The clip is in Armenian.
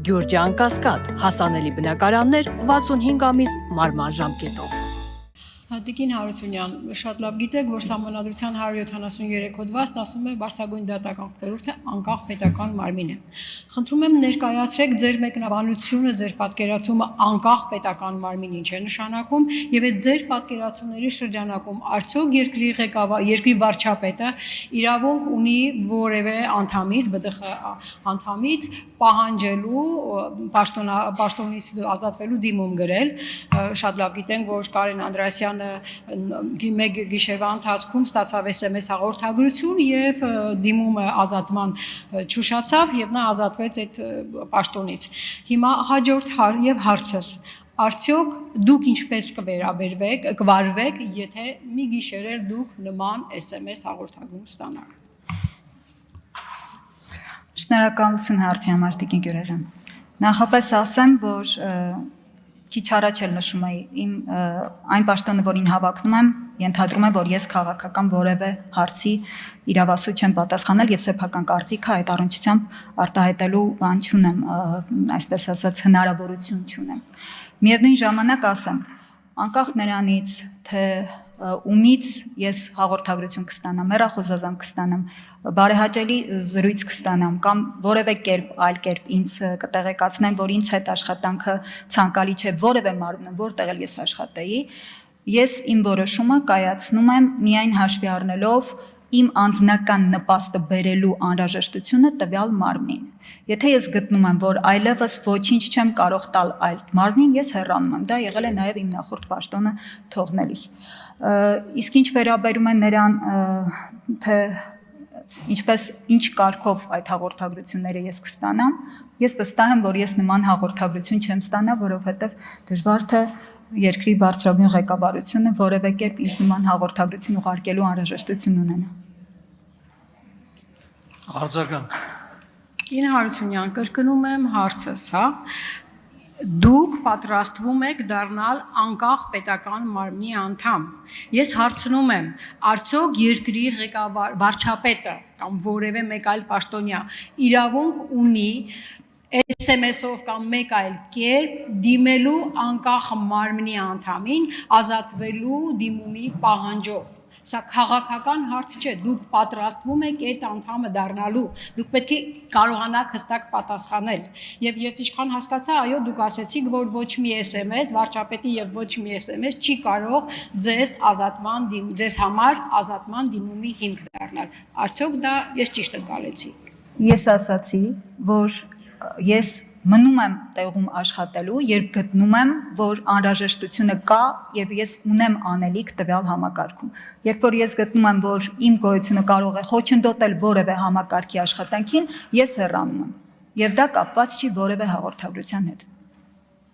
Գյուրջան Կասկադ, հասանելի բնակարաններ 65 ամիս մարման ժամկետով։ Տիկին Հարությունյան, շատ լավ գիտեք, որ Սահմանադրության 173 հոդվածն ասում է բարձրագույն դատական խորհուրդը անկախ պետական մարմին է։ Խնդրում եմ ներկայացրեք ձեր մեկնաբանությունը, ձեր պատկերացումը անկախ պետական մարմին ինչ է նշանակում եւ այդ ձեր պատկերացումների շրջանակում արդյոք երկրի ղեկավար, երկրի վարչապետը իրավունք ունի որևէ անդամից, ԲԴԽ անդամից պահանջելու պաշտոնից ազատվելու դիմում գրել։ Շատ լավ գիտենք, որ Կարեն Անդրեասյանը մեկ գիշերվա ընթացքում ստացավ SMS հաղորդագրություն եւ դիմումը ազատման չուշացավ եւ նա ազատվեց այդ պաշտոնից։ Հիմա հաջորդ հարցս. արդյոք դուք ինչպես կվարվեք, եթե մի գիշեր էլ դուք նման SMS հաղորդագրում ստանաք։ Շնորհակալություն հարցի համար Տիկին Գյուրեժան։ Նախապես ասեմ, որ քիչ առաջ էլ նշում էի իմ այն պաշտոնը, որին հավակնում եմ, ենթադրում եմ, որ ես քաղաքական որևէ հարցի իրավասու չեմ պատասխանել եւ սեփական կարծիքը այդ առնչությամբ արտահայտելու բան չունեմ, այսպես ասած հնարավորություն չունեմ։ Միևնույն ժամանակ ասեմ, անկախ նրանից, թե ումից ես հաղորդագրություն կստանամ, հեռախոսազանգ կստանամ, բարեհաճելի զրույց կստանամ կամ որևէ այլ կերպ ինձ կտեղեկացնեն, որ ինձ հետ աշխատանքը ցանկալի չէ որևէ մարմնում, որտեղ էլ ես աշխատեի, ես իմ որոշումը կայացնում եմ միայն հաշվի առնելով իմ անձնական նպաստը բերելու անհրաժեշտությունը տվյալ մարմնին։ Եթե ես գտնում եմ, որ այլևս ոչինչ չեմ կարող տալ այլ մարմնին, ես հեռանում եմ։ Դա եղել է նաև իմ նախորդ պաշտոնը թողնելիս։ Իսկ ինչ վերաբերում է նրան, թե ինչ կարգով այդ հաղորդագրությունները ես կստանամ, ես վստահ եմ, որ ես նման հաղորդագրություն չեմ ստանա, որովհետև դժվար թե երկրի բարձրագույն ղեկավարությունը որևէ կերպ ինձ նման հաղորդագրություն ուղարկելու անհրաժեշտություն ունենա։ Արձական։ Կին Հարությունյան, կրկնում եմ հարցս, հա։ Դուք պատրաստվում եք դառնալ անկախ պետական մարմնի անդամ։ Ես հարցնում եմ, արդյոք երկրի ղեկավար վարչապետը կամ որևէ մեկ այլ պաշտոնյա իրավունք ունի SMS-ով կամ մեկ այլ կերպ դիմելու անկախ մարմնի անդամին ազատվելու դիմումի պահանջով։ Սա քաղաքական հարց չէ, դուք պատրաստվում եք այդ անդամը դառնալու, դուք պետք է կարողանաք հստակ պատասխանել։ Եվ ես ինչքան հասկացա, այո, դուք ասեցիք, որ ոչ մի SMS, վարչապետի եւ ոչ մի SMS չի կարող ձեզ համար ազատման դիմումի հիմք դառնալ։ Արդյոք դա ես ճիշտ ընկալեցի։ Ես ասացի, որ ես մնում եմ տեղում աշխատելու, երբ գտնում եմ, որ անհրաժեշտությունը կա եւ ես ունեմ անելիք տվյալ համակարգում։ Երբ որ ես գտնում եմ, որ իմ գոյությունը կարող է խոչընդոտել որևէ համակարգի աշխատանքին, ես հեռանում եմ։ Եվ դա կապված չի որևէ հաղորդագրության հետ։